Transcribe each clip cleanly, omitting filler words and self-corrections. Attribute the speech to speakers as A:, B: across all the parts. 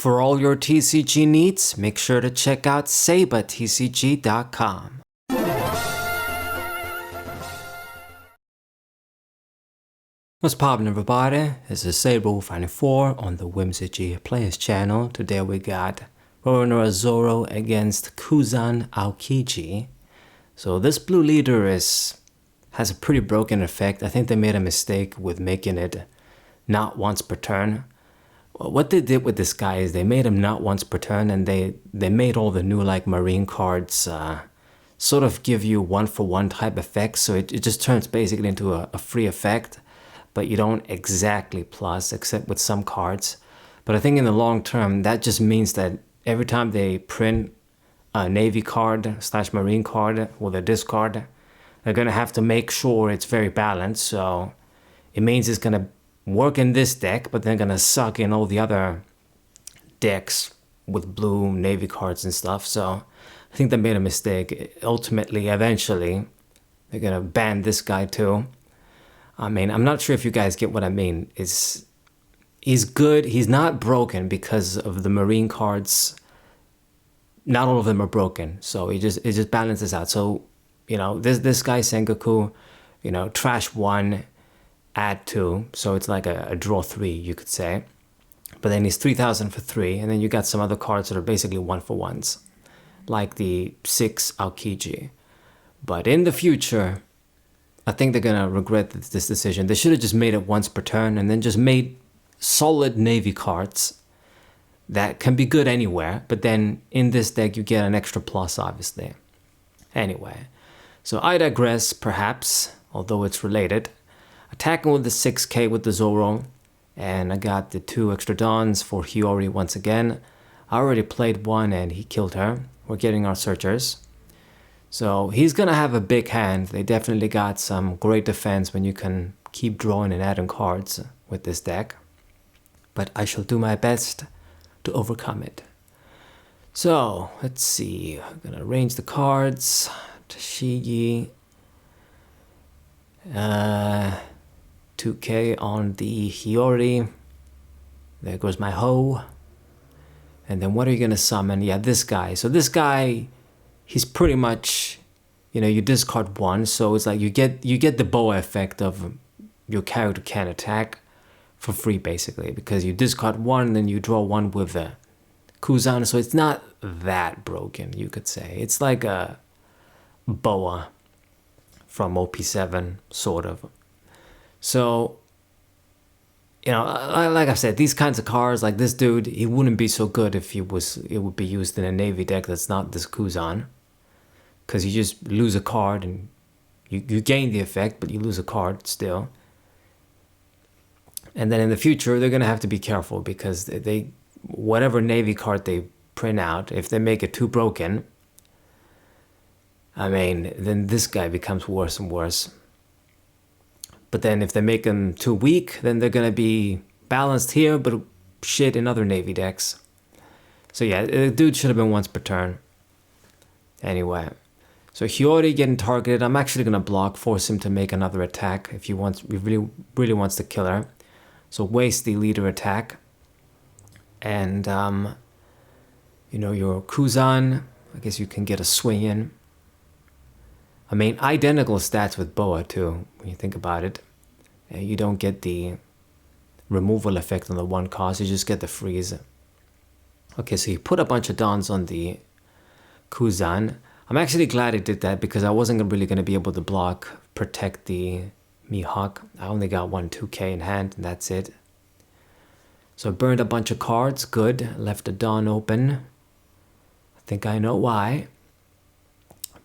A: For all your TCG needs, make sure to check out sabatcg.com. What's poppin', everybody? This is Saber94 on the Whimsy Players channel. Today we got Roronoa Zoro against Kuzan Aokiji. So this blue leader has a pretty broken effect. I think they made a mistake with making it not once per turn. What they did with this guy is they made him not once per turn, and they made all the new like marine cards sort of give you one-for-one type effects. So it just turns basically into a free effect, but you don't exactly plus, except with some cards. But I think in the long term, that just means that every time they print a Navy card / Marine card with a discard, they're going to have to make sure it's very balanced. So it means it's going to work in this deck, but they're going to suck in all the other decks with blue Navy cards and stuff. So I think they made a mistake. Ultimately, eventually, they're going to ban this guy too. I mean, I'm not sure if you guys get what I mean. He's good. He's not broken because of the Marine cards. Not all of them are broken. So it just balances out. So, you know, this guy Sengoku, you know, trash 1, add 2. So it's like a draw 3, you could say. But then he's 3,000 for 3. And then you got some other cards that are basically 1-for-1s. Like the 6 Aokiji. But in the future, I think they're going to regret this decision. They should have just made it once per turn and then just made solid Navy cards that can be good anywhere. But then in this deck, you get an extra plus, obviously. Anyway, so I digress, perhaps, although it's related. Attacking with the 6k with the Zoro. And I got the 2 extra Dons for Hiyori once again. I already played one and he killed her. We're getting our searchers. So he's going to have a big hand. They definitely got some great defense when you can keep drawing and adding cards with this deck. But I shall do my best to overcome it. So, let's see. I'm going to arrange the cards. Tashigi. 2k on the Hiyori. There goes my Ho. And then what are you going to summon? Yeah, this guy. So this guy, he's pretty much, you know, you discard 1, so it's like you get the boa effect of your character can attack for free, basically, because you discard 1 and then you draw 1 with the Kuzan, so it's not that broken, you could say. It's like a boa from OP7, sort of. So, you know, like I said, these kinds of cards, like this dude, he wouldn't be so good if it would be used in a Navy deck that's not this Kuzan. Because you just lose a card and you gain the effect, but you lose a card still. And then in the future, they're going to have to be careful because whatever Navy card they print out, if they make it too broken, I mean, then this guy becomes worse and worse. But then if they make him too weak, then they're going to be balanced here, but shit in other Navy decks. So yeah, the dude should have been once per turn. Anyway. So Hiyori getting targeted. I'm actually going to block, force him to make another attack if he really wants to kill her. So waste the leader attack. And, you know, your Kuzan, I guess you can get a swing in. I mean, identical stats with Boa too, when you think about it. You don't get the removal effect on the 1 cost, you just get the freeze. Okay, so he put a bunch of Dons on the Kuzan. I'm actually glad he did that because I wasn't really going to be able to protect the Mihawk. I only got 1 2k in hand and that's it. So I burned a bunch of cards, good. Left the Don open. I think I know why.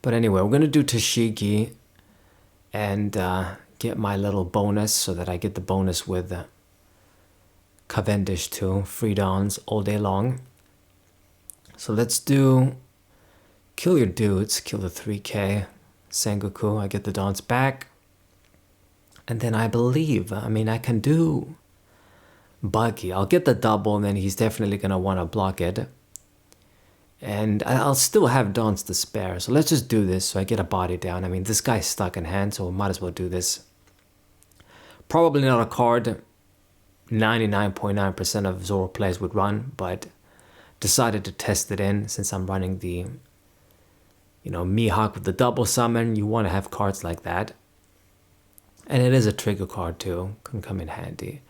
A: But anyway, we're going to do Tashigi and get my little bonus so that I get the bonus with Cavendish too. Free Dons all day long. So let's do kill your dudes, kill the 3k. Sengoku, I get the Dons back. And then I believe, I mean, I can do Buggy. I'll get the double and then he's definitely going to want to block it. And I'll still have Dons to spare. So let's just do this so I get a body down. I mean, this guy's stuck in hand, so we might as well do this. Probably not a card 99.9% of Zoro players would run, but decided to test it in since I'm running the, Mihawk with the double summon. You want to have cards like that. And it is a trigger card too, can come in handy.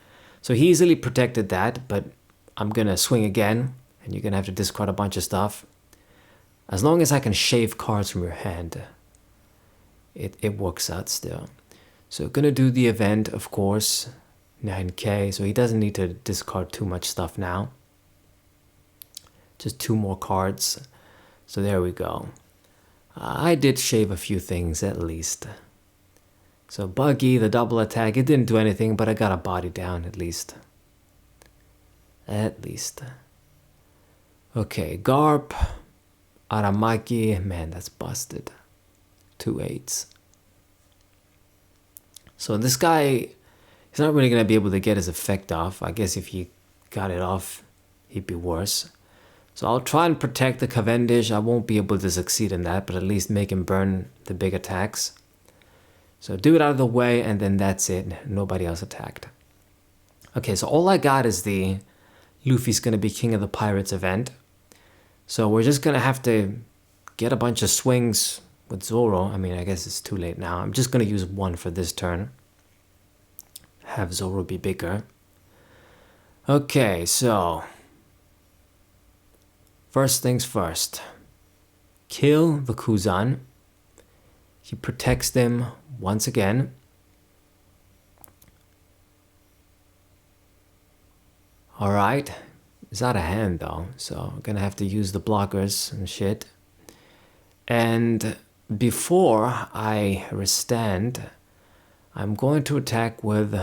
A: So he easily protected that, but I'm gonna swing again, and you're gonna have to discard a bunch of stuff. As long as I can shave cards from your hand, it works out still. So gonna do the event, of course, 9k, so he doesn't need to discard too much stuff now. Just 2 more cards. So there we go. I did shave a few things at least. So Buggy, the double attack, it didn't do anything, but I got a body down at least. At least. Okay, Garp, Aramaki, man, that's busted. 2 8s. So this guy, he's not really going to be able to get his effect off. I guess if he got it off, he'd be worse. So I'll try and protect the Cavendish. I won't be able to succeed in that, but at least make him burn the big attacks. So do it out of the way, and then that's it. Nobody else attacked. Okay, so all I got is the Luffy's going to be King of the Pirates event. So we're just going to have to get a bunch of swings with Zoro. I mean, I guess it's too late now. I'm just going to use 1 for this turn. Have Zoro be bigger. Okay, so first things first. Kill the Kuzan. He protects them once again. Alright. It's out of hand though, so I'm gonna have to use the blockers and shit. And before I restand, I'm going to attack with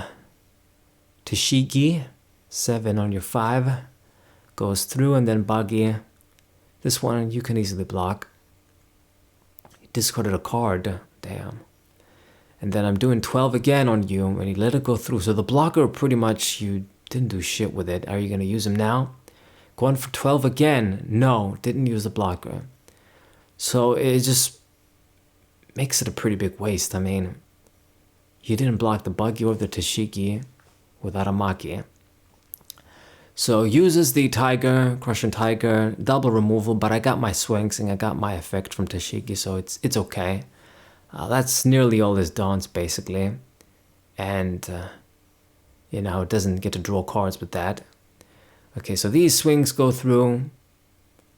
A: Tashigi. 7 on your 5. Goes through, and then Buggy. This one you can easily block. He discarded a card. Damn. And then I'm doing 12 again on you, and he let it go through. So the blocker, pretty much, you didn't do shit with it. Are you going to use him now? Going for 12 again. No, didn't use the blocker. So it just makes it a pretty big waste. I mean, you didn't block the Buggy or the Tashigi with Aramaki. So uses the Tiger, Crushing Tiger, double removal, but I got my swings and I got my effect from Tashigi, so it's okay. That's nearly all his dons, basically. And, it doesn't get to draw cards with that. Okay, so these swings go through.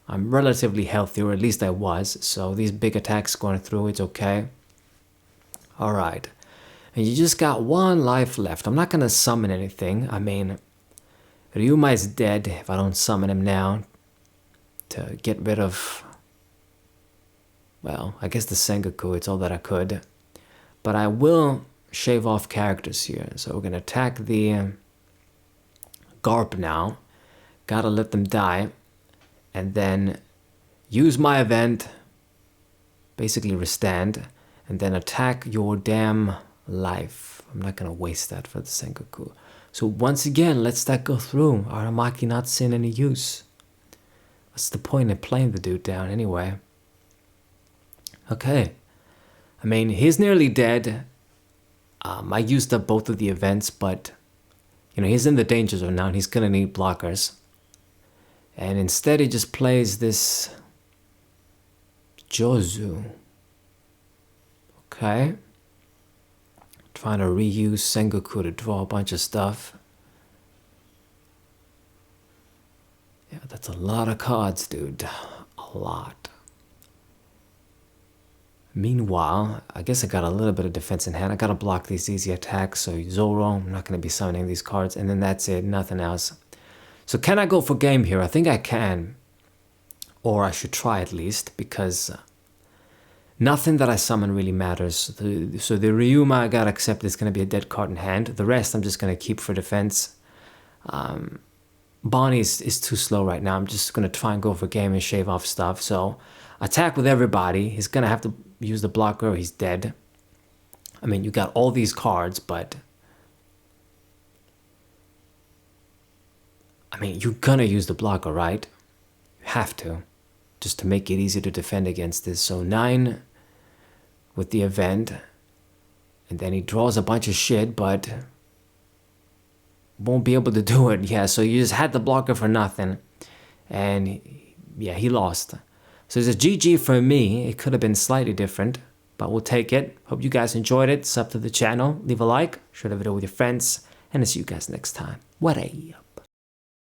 A: I'm relatively healthy, or at least I was, so these big attacks going through, it's okay. Alright. And you just got 1 life left. I'm not going to summon anything. I mean, Ryuma is dead if I don't summon him now to get rid of, well, I guess the Sengoku, it's all that I could. But I will shave off characters here. So we're going to attack the Garp now. Gotta let them die. And then use my event, basically restand, and then attack your damn life. I'm not going to waste that for the Sengoku. So once again, let's that go through. Aramaki not seeing any use. What's the point in playing the dude down anyway? Okay. I mean, he's nearly dead. I used up both of the events, but, he's in the danger zone now, and he's going to need blockers. And instead, he just plays this Jozu. Okay. Trying to reuse Sengoku to draw a bunch of stuff. Yeah, that's a lot of cards, dude. A lot. Meanwhile, I guess I got a little bit of defense in hand. I gotta block these easy attacks. So Zoro, I'm not gonna be summoning these cards. And then that's it, nothing else. So can I go for game here? I think I can. Or I should try at least, because nothing that I summon really matters. So the Ryuma, I gotta accept it's gonna be a dead card in hand. The rest I'm just gonna keep for defense. Bonnie is too slow right now. I'm just gonna try and go for game and shave off stuff. So attack with everybody. He's gonna have to use the blocker or he's dead. I mean, you got all these cards, but I mean, you're gonna use the blocker, right? You have to, just to make it easy to defend against this. So 9 with the event, and then he draws a bunch of shit, but won't be able to do it. Yeah, so you just had the blocker for nothing, and yeah, he lost. So it's a GG for me. It could have been slightly different, but we'll take it. Hope you guys enjoyed it. Sub to the channel, leave a like, share the video with your friends, and I'll see you guys next time. What a